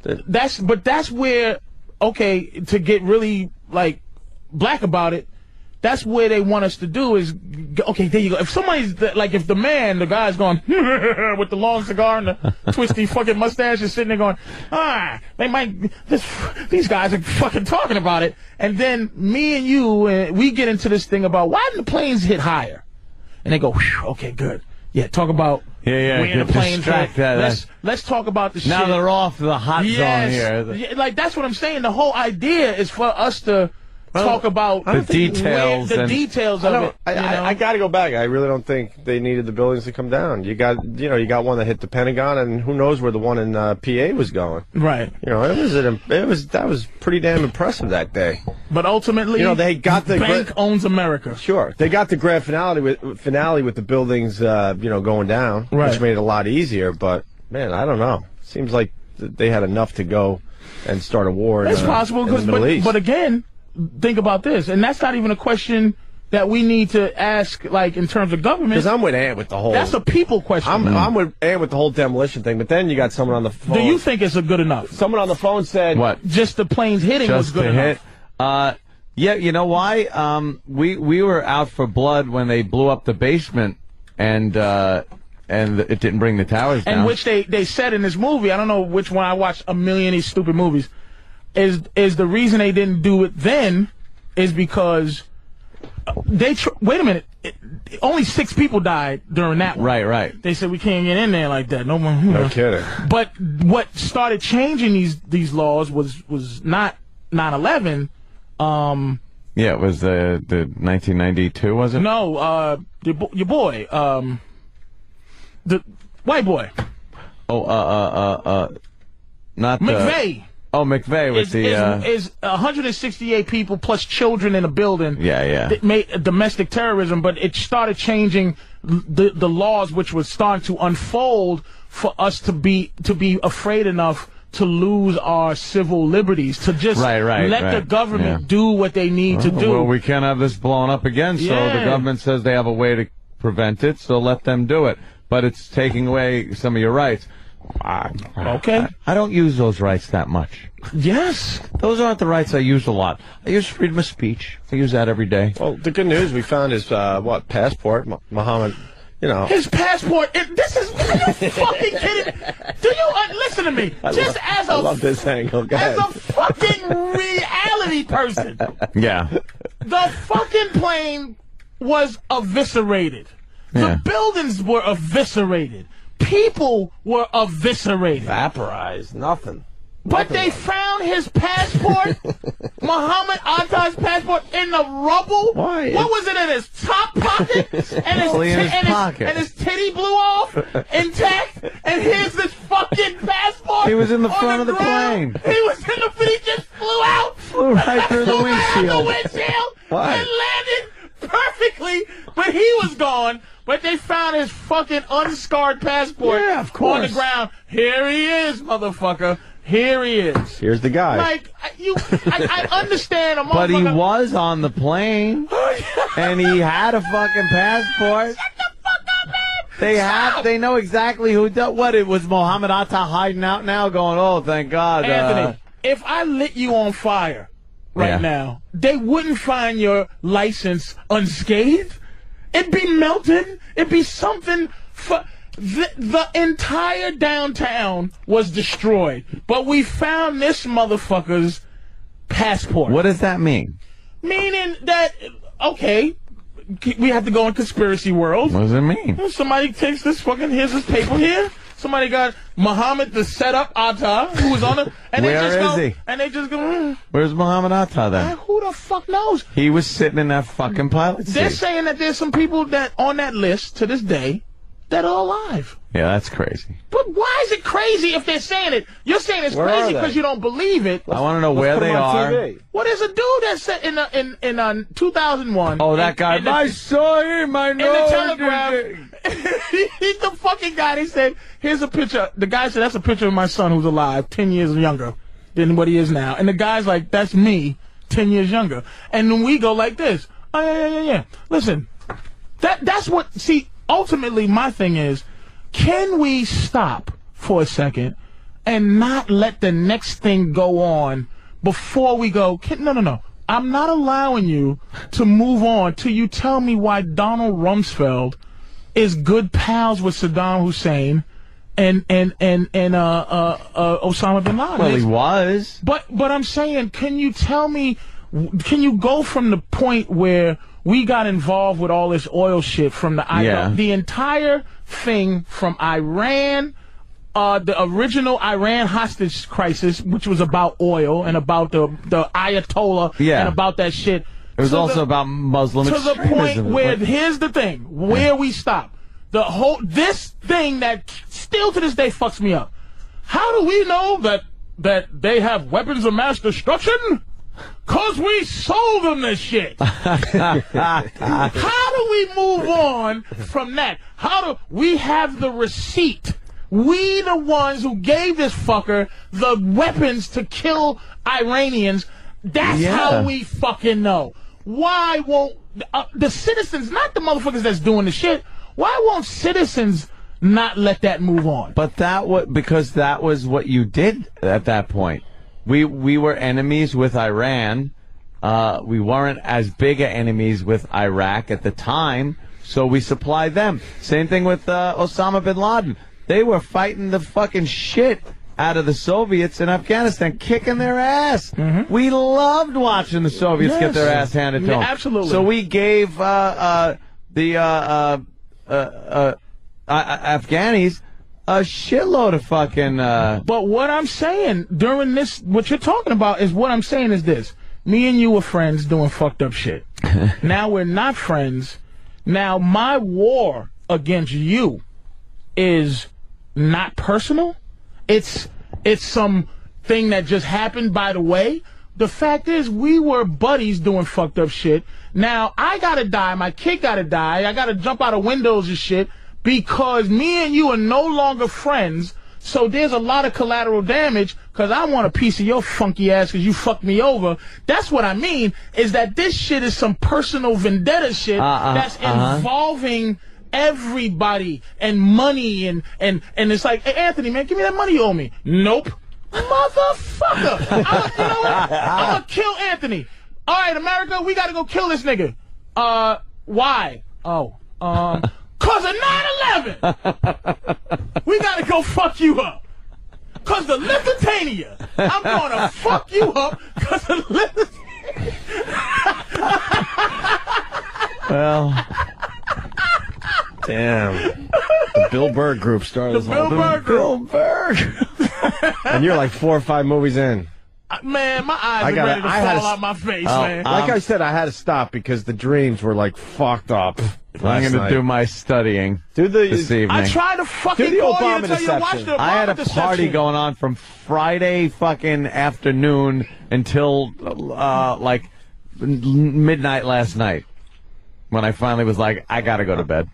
That's where, okay, to get really, like, black about it, that's where they want us to do is, okay, there you go. If somebody's, like, if the guy's going, with the long cigar and the twisty fucking mustache is sitting there going, these guys are fucking talking about it. And then me and you, we get into this thing about, why didn't the planes hit higher? And they go, okay, good. Yeah, talk about when the planes hit. Let's talk about the shit. Now they're off the hot zone here. Yeah, like, that's what I'm saying. The whole idea is for us to talk about the details of it. I got to go back. I really don't think they needed the buildings to come down. You got one that hit the Pentagon, and who knows where the one in PA was going. Right. That was pretty damn impressive that day. But ultimately, they got the bank owns America. Sure, they got the grand finale with the buildings, going down, which made it a lot easier. But man, I don't know. Seems like they had enough to go and start a war. It's possible, in the Middle East. But again, think about this, and that's not even a question that we need to ask, like, in terms of government. Because I'm with Ant with the whole... That's a people question. I'm with Ant with the whole demolition thing, but then you got someone on the phone... Do you think it's a good enough? Someone on the phone said... What? Just the planes hitting was good enough. Yeah, you know why? We were out for blood when they blew up the basement, and it didn't bring the towers down. And which they said in this movie, I don't know which one, I watched a million of these stupid movies, is the reason they didn't do it then is because wait a minute, only 6 people died during that one. Right. They said we can't get in there like that. No kidding. But what started changing these laws was not 9/11. Yeah, it was the 1992, was it? No, your boy, the white boy. Not McVeigh. McVeigh was is 168 people plus children in a building. Yeah. It made domestic terrorism, but it started changing the laws, which was starting to unfold for us to be afraid enough to lose our civil liberties, to just let the government do what they need to do. Well, we can't have this blown up again, so the government says they have a way to prevent it, so let them do it. But it's taking away some of your rights. Okay. I don't use those rights that much. Yes. Those aren't the rights I use a lot. I use freedom of speech. I use that every day. Well, the good news, we found his, passport, Muhammad, His passport, are you fucking kidding? Do you, listen to me, I love this angle. Go ahead. As a fucking reality person. Yeah. The fucking plane was eviscerated. The buildings were eviscerated. People were eviscerated. Vaporized. Nothing. But they found his passport, Muhammad Atta's passport, in the rubble. Why? What was it in his top pocket? And his titty blew off intact. And here's this fucking passport. He was in the front of the plane. He was in the. He just flew out. Flew right through the windshield. Why? And landed perfectly, but he was gone. But they found his fucking unscarred passport on the ground. Here he is, motherfucker. Here he is. Here's the guy. Like, I understand a motherfucker. But he was on the plane, and he had a fucking passport. Shut the fuck up, man! They know exactly who did what. It was Muhammad Atta hiding out now going, oh, thank God. Anthony, if I lit you on fire right now, they wouldn't find your license unscathed. It'd be melted. It'd be something. The entire downtown was destroyed, but we found this motherfucker's passport. What does that mean? Meaning that, okay, we have to go in conspiracy world. What does it mean? Somebody takes this fucking, here's this paper here. Somebody got Muhammad the setup Atta, who was on it. And And they just go, Where's Muhammad Atta then? Who the fuck knows? He was sitting in that fucking pilot seat. They're saying that there's some people that on that list to this day that are alive. Yeah, that's crazy. But why is it crazy if they're saying it? You're saying it's crazy because you don't believe it. I want to know where they are. TV. What is a dude that said in 2001? Oh, that guy. I saw him. I know. In the Telegraph. He's the fucking guy. They said, here's a picture. The guy said, that's a picture of my son who's alive, 10 years younger than what he is now. And the guy's like, that's me, 10 years younger. And then we go like this. Oh, yeah. Listen, that's what, see, ultimately my thing is, can we stop for a second and not let the next thing go on before we go, no. I'm not allowing you to move on till you tell me why Donald Rumsfeld is good pals with Saddam Hussein and Osama bin Laden. Well, he was. But I'm saying, can you tell me, can you go from the point where we got involved with all this oil shit from the entire thing from Iran, the original Iran hostage crisis, which was about oil and about the Ayatollah and about that shit. It was also about Muslim extremism. To the point where, here's the thing, where we stop. This thing that still to this day fucks me up. How do we know that they have weapons of mass destruction? 'Cause we sold them this shit. How do we move on from that? We have the receipt. We the ones who gave this fucker the weapons to kill Iranians. That's how we fucking know. Why won't the citizens, not the motherfuckers that's doing the shit, why won't citizens not let that move on? But because that was what you did at that point. We were enemies with Iran. We weren't as big of enemies with Iraq at the time, so we supplied them. Same thing with Osama bin Laden. They were fighting the fucking shit out of the Soviets in Afghanistan, kicking their ass. Mm-hmm. We loved watching the Soviets get their ass handed to them. Absolutely. So we gave the Afghanis a shitload of fucking... But what I'm saying during this, what you're talking about is what I'm saying is this. Me and you were friends doing fucked up shit. Now we're not friends. Now my war against you is not personal. It's some thing that just happened by the way. The fact is we were buddies doing fucked up shit. Now I gotta die. My kid gotta die. I gotta jump out of windows and shit. Because me and you are no longer friends, so there's a lot of collateral damage, because I want a piece of your funky ass because you fucked me over. That's what I mean, is that this shit is some personal vendetta shit that's involving everybody and money, and it's like, hey, Anthony, man, give me that money you owe me. Nope. Motherfucker. I'm gonna kill Anthony. All right, America, we gotta go kill this nigga. Why? Cause of 9/11, we gotta go fuck you up. Cause the Lusitania, I'm gonna fuck you up. Cause of Lusitania. Well, damn. The Bill Burr group started this whole thing. Bill Burr. And you're like 4 or 5 movies in. Man, my eyes are ready to fall out my face, man. Like I said, I had to stop because the dreams were like fucked up. I'm going to do my studying this evening. I tried to fucking call you and tell you to watch the Obama I had a party going on from Friday fucking afternoon until like midnight last night when I finally was like, I got to go to bed.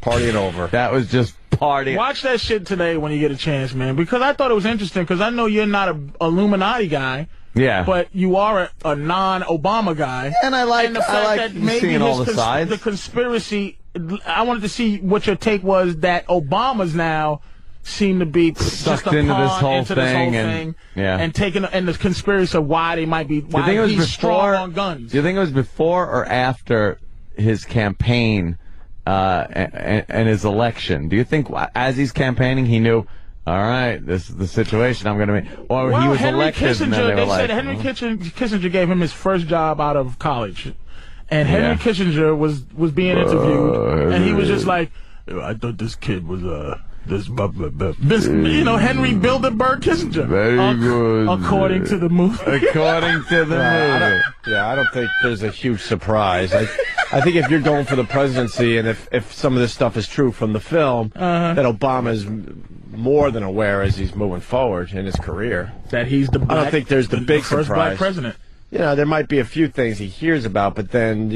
Partying over. That was just partying. Watch that shit today when you get a chance, man, because I thought it was interesting, because I know you're not an Illuminati guy. Yeah. But you are a non-Obama guy. And I like the fact that maybe seeing all the sides. The conspiracy, I wanted to see what your take was that Obama's now seem to be sucked just a into pawn this whole into this whole thing and taking and the conspiracy of why they might be he's strong on guns. Do you think it was before or after his campaign and his election. Do you think as he's campaigning, he knew, all right, this is the situation I'm going to make? Or he was Henry elected Kissinger, and then they said Henry Kissinger gave him his first job out of college. And Henry Kissinger was being interviewed, and he was just like, I thought this kid was this Henry Bilderberg Kissinger. Very good. According to the movie. According to the movie. I don't think there's a huge surprise. I think if you're going for the presidency, and if some of this stuff is true from the film, that Obama's more than aware as he's moving forward in his career. That he's the black, I don't think there's the big first surprise. black president. There might be a few things he hears about, but then,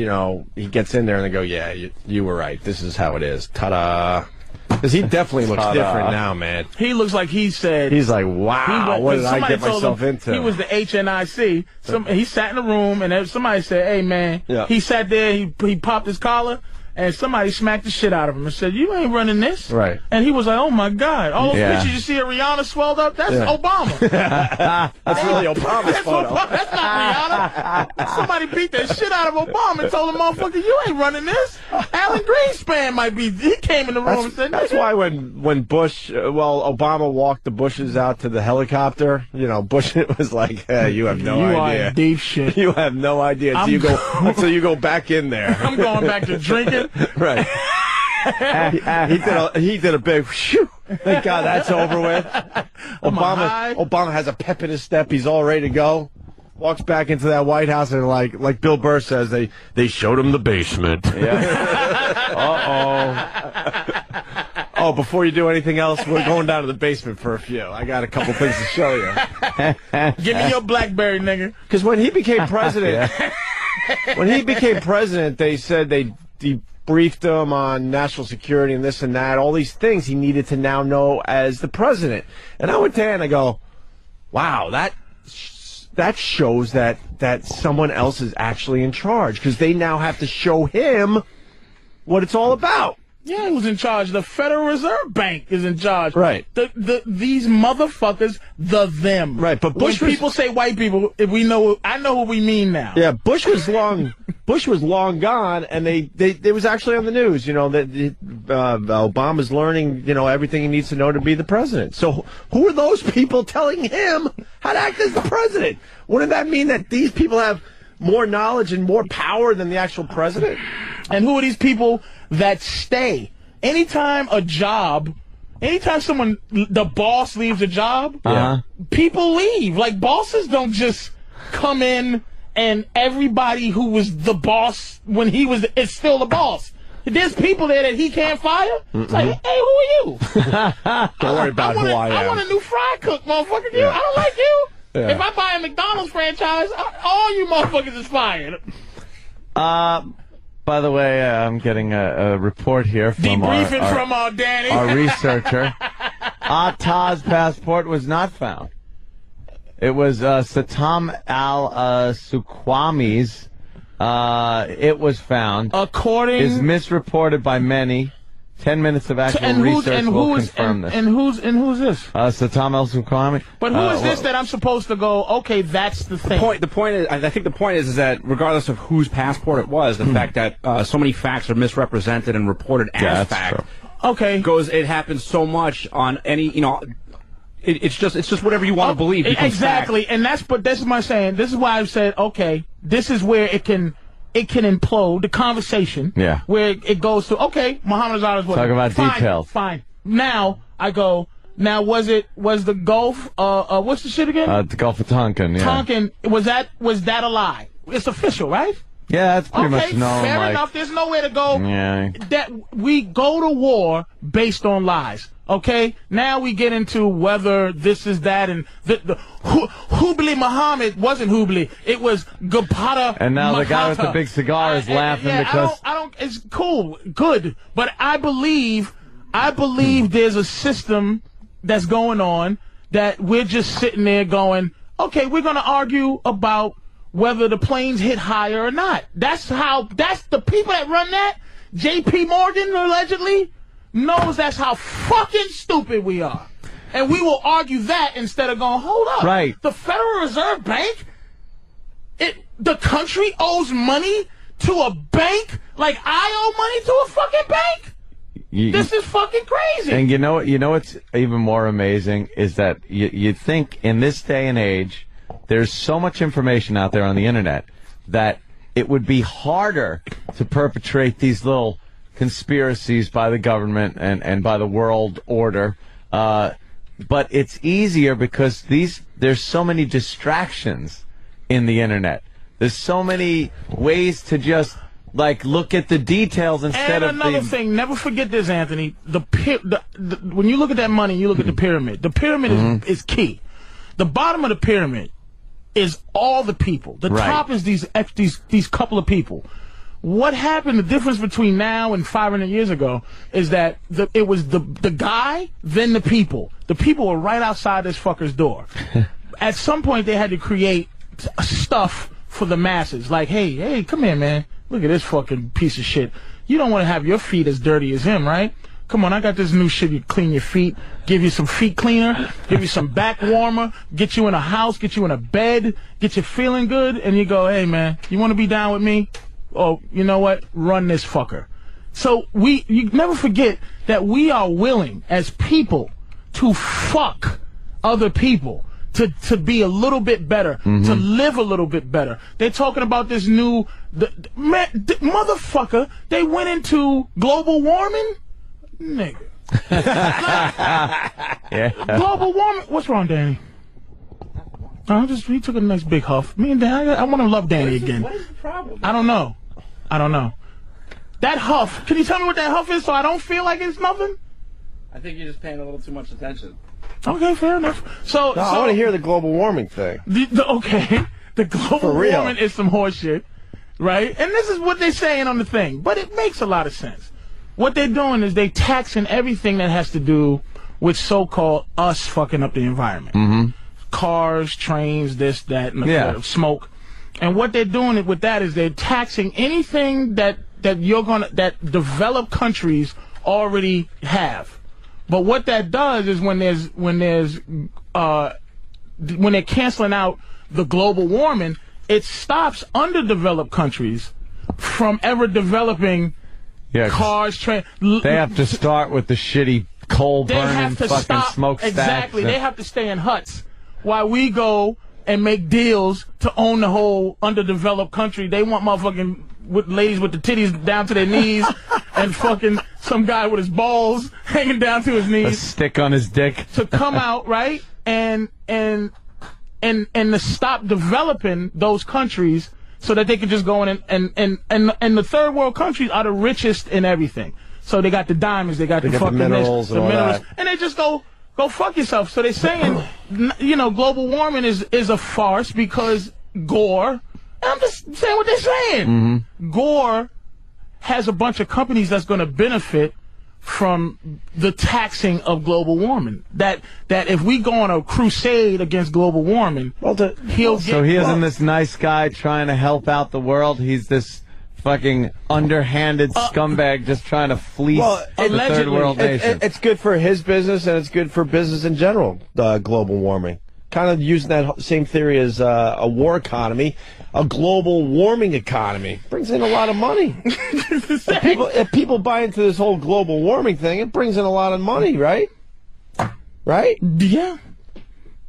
he gets in there and they go, yeah, you were right. This is how it is. Ta-da. Because he definitely looks different now, man. He looks like he said... He's like, wow, what did I get myself into? He was the HNIC. He sat in the room, and somebody said, hey, man. Yeah. He sat there, he popped his collar, and somebody smacked the shit out of him and said, you ain't running this. Right. And he was like, oh, my God. All those pictures you see of Rihanna swelled up, that's Obama. That's really Obama's photo. That's not Rihanna. Somebody beat the shit out of Obama and told him, motherfucker, you ain't running this. Alan Greenspan might be. He came in the room and said, that's why when Bush, Obama walked the Bushes out to the helicopter, Bush was like, hey, you have no idea. You are deep shit. You have no idea until you go back in there. I'm going back to drinking. Right. he did a big whew. Thank God that's over with. Obama has a pep in his step. He's all ready to go. Walks back into that White House and like Bill Burr says, they showed him the basement. Yeah. Oh, before you do anything else, we're going down to the basement for a few. I got a couple things to show you. Give me your BlackBerry, nigga. Because when he became president, they said they debriefed him on national security and this and that, all these things he needed to now know as the president. And I went there and I go, wow, that shows that someone else is actually in charge, because they now have to show him what it's all about. Yeah, who's in charge? The Federal Reserve Bank is in charge. Right. These motherfuckers, them. Right, but Bush when people say white people, I know what we mean now. Yeah, Bush was long gone, and they was actually on the news, that Obama's learning, everything he needs to know to be the president. So who are those people telling him how to act as the president? Wouldn't that mean that these people have more knowledge and more power than the actual president? And who are these people that stay? Anytime someone, the boss leaves a job, people leave. Like, bosses don't just come in and everybody who was the boss when he was, is still the boss. There's people there that he can't fire. It's like, hey, who are you? Don't worry about who I am. I want a new fry cook, motherfucker. I don't like you. Yeah. If I buy a McDonald's franchise, all you motherfuckers is fired. By the way, I'm getting a report here from our Danny, our researcher. Atta's passport was not found. It was Satam al-Suqami's. It was found. Is misreported by many. 10 minutes of actual research will confirm this. And who's this? Satam al-Suqami. But who is this that I'm supposed to go, okay, that's the thing? The point is, I think the point is that regardless of whose passport it was, the fact that so many facts are misrepresented and reported as fact. True. Okay. It happens so much on any, it's just whatever you want to believe. Exactly. Fact. And this is my saying. This is why I've said, okay, this is where it can implode the conversation. Yeah. Where it goes to, okay, Muhammad Azhar is what? Talk about details. Fine. Now I go. Now was the Gulf? What's the shit again? The Gulf of Tonkin. Yeah. Tonkin, was that a lie? It's official, right? Yeah, that's pretty much known. Fair enough. There's nowhere to go. Yeah. That we go to war based on lies. Okay, now we get into whether this is that, and the Hubli Muhammad wasn't Hubli. It was Gapata. And now Mahata. The guy with the big cigar is laughing because I don't. It's cool, good, but I believe there's a system that's going on that we're just sitting there going, okay, we're gonna argue about whether the planes hit higher or not. That's the people that run that. J.P. Morgan allegedly knows that's how fucking stupid we are. And we will argue that instead of going, hold up. Right. The Federal Reserve Bank, the country owes money to a bank like I owe money to a fucking bank? This is fucking crazy. And you know what's even more amazing is that you think in this day and age, there's so much information out there on the internet that it would be harder to perpetrate these little conspiracies by the government and by the world order. But it's easier because there's so many distractions in the internet. There's so many ways to just look at the details instead of another thing. Never forget this, Anthony. When you look at that money, you look at the pyramid. The pyramid is key. The bottom of the pyramid is all the people. The top is these couple of people. What happened? The difference between now and 500 years ago is that it was the guy, then the people. The people were right outside this fucker's door. At some point, they had to create stuff for the masses. Like, hey, come here, man. Look at this fucking piece of shit. You don't want to have your feet as dirty as him, right? Come on, I got this new shit. You clean your feet, give you some feet cleaner, give you some back warmer, get you in a house, get you in a bed, get you feeling good, and you go, hey, man, you want to be down with me? Oh, you know what? Run this fucker. So you never forget that we are willing as people to fuck other people. To be a little bit better, to live a little bit better. They're talking about this new, motherfucker, they went into global warming? Nigga. Global warming? What's wrong, Danny? He took a nice big huff. Me and Danny, I want to love Danny again. What is the problem? I don't know. That huff, can you tell me what that huff is so I don't feel like it's nothing? I think you're just paying a little too much attention. Okay, fair enough. So I want to hear the global warming thing. The global warming is some horse shit, right? And this is what they're saying on the thing, but it makes a lot of sense. What they're doing is they taxing everything that has to do with so-called us fucking up the environment. Cars, trains, this, that, and smoke. And what they're doing with that is they're taxing anything that developed countries already have. But what that does is when they're canceling out the global warming, it stops underdeveloped countries from ever developing cars, trains. They have to start with the shitty coal burning fucking smokestacks. Exactly. They have to stay in huts while we go and make deals to own the whole underdeveloped country. They want motherfucking ladies with the titties down to their knees and fucking some guy with his balls hanging down to his knees. A stick on his dick. To come out, right? And to stop developing those countries so that they can just go in and the third world countries are the richest in everything. So they got the diamonds, they got the fucking minerals, and all that. And they just go fuck yourself. So they're saying, global warming is a farce because Gore. I'm just saying what they're saying. Gore has a bunch of companies that's going to benefit from the taxing of global warming. That if we go on a crusade against global warming, So he isn't this nice guy trying to help out the world. He's this fucking underhanded scumbag just trying to fleece the third world nation. It's good for his business and it's good for business in general, global warming. Kind of using that same theory as a war economy, a global warming economy brings in a lot of money. If people buy into this whole global warming thing, it brings in a lot of money, right? Right? Yeah.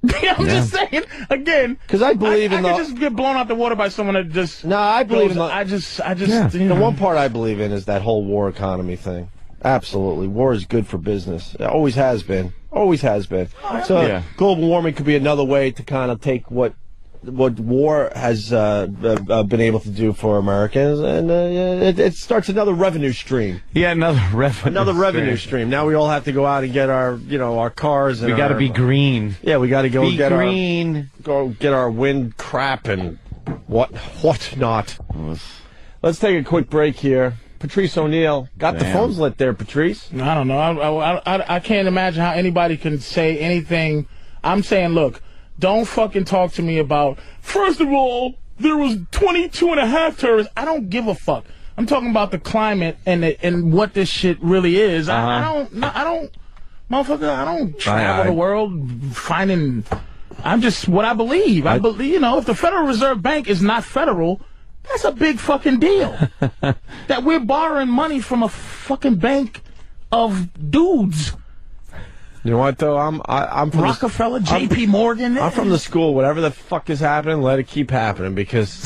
I'm just saying again because I believe in I could just get blown out the water by someone that just. No, I believe in the one part I believe in is that whole war economy thing. Absolutely, war is good for business. It always has been. Always has been. So global warming could be another way to kind of take what war has been able to do for Americans, and it starts another revenue stream. Yeah, another revenue stream. Now we all have to go out and get our cars. And we got to be green. Yeah, we got to go get green. Go get our wind crap and what not. Let's take a quick break here. Patrice O'Neill got the phones lit there, Patrice. I don't know. I can't imagine how anybody can say anything. I'm saying, look, don't fucking talk to me about, first of all, there was 22.5 terrorists. I don't give a fuck. I'm talking about the climate and what this shit really is. I don't, motherfucker, I don't travel the world finding, I'm just what I believe. I believe, if the Federal Reserve Bank is not federal, That's a big fucking deal. That we're borrowing money from a fucking bank of dudes. You know what though? I'm from Rockefeller, J.P. Morgan. I'm from the school. Whatever the fuck is happening, let it keep happening because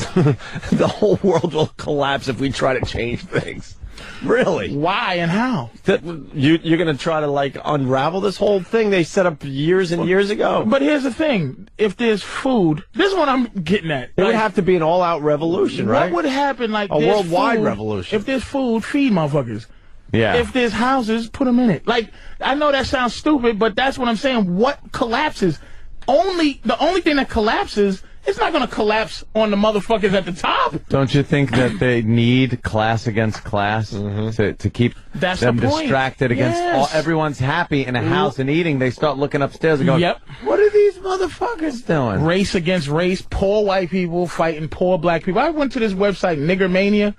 the whole world will collapse if we try to change things. Really? Why and how? You're going to try to like unravel this whole thing they set up years and years ago. But here's the thing: if there's food, this is what I'm getting at. It would have to be an all-out revolution, right? What would happen? Like a worldwide revolution. If there's food, feed motherfuckers. Yeah. If there's houses, put them in it. Like, I know that sounds stupid, but that's what I'm saying. What collapses? The only thing that collapses, it's not going to collapse on the motherfuckers at the top. Don't you think that they need class against class to keep them distracted against everyone's happy in a house and eating? They start looking upstairs and going, what are these motherfuckers doing? Race against race, poor white people fighting poor black people. I went to this website, Nigger Mania.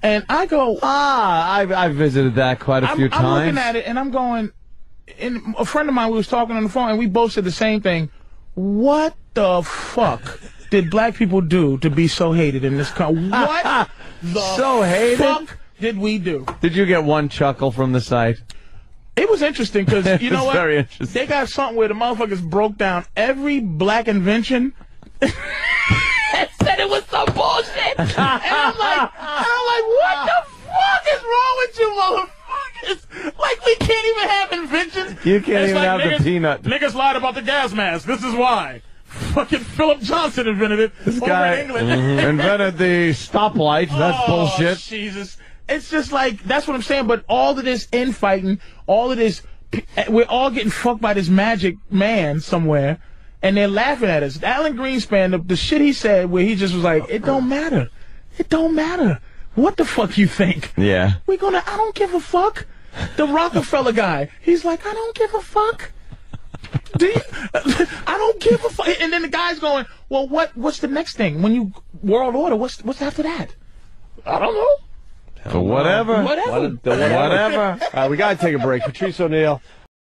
And I go, I visited that quite a few times. I'm looking at it, and I'm going, and a friend of mine, we was talking on the phone, and we both said the same thing. What the fuck did black people do to be so hated in this country? What the fuck did we do? Did you get one chuckle from the site? It was interesting, because, you know what? Very interesting. They got something where the motherfuckers broke down every black invention. And said it was some bullshit. And I'm like, what the fuck is wrong with you motherfuckers? Like, we can't even have inventions. You can't even have the peanut. Niggas lied about the gas mask. This is why. Fucking Philip Johnson invented it. This guy in England. invented the stoplight. That's bullshit. Jesus. It's just like, that's what I'm saying. But all of this infighting, all of this, we're all getting fucked by this magic man somewhere. And they're laughing at us. Alan Greenspan, the shit he said where he just was like, it don't matter. It don't matter. What the fuck you think? Yeah. I don't give a fuck. The Rockefeller guy, he's like, I don't give a fuck. I don't give a fuck. And then the guy's going, well, what's the next thing? When you, world order, what's after that? I don't know. So whatever. Whatever. All right, we got to take a break. Patrice O'Neill.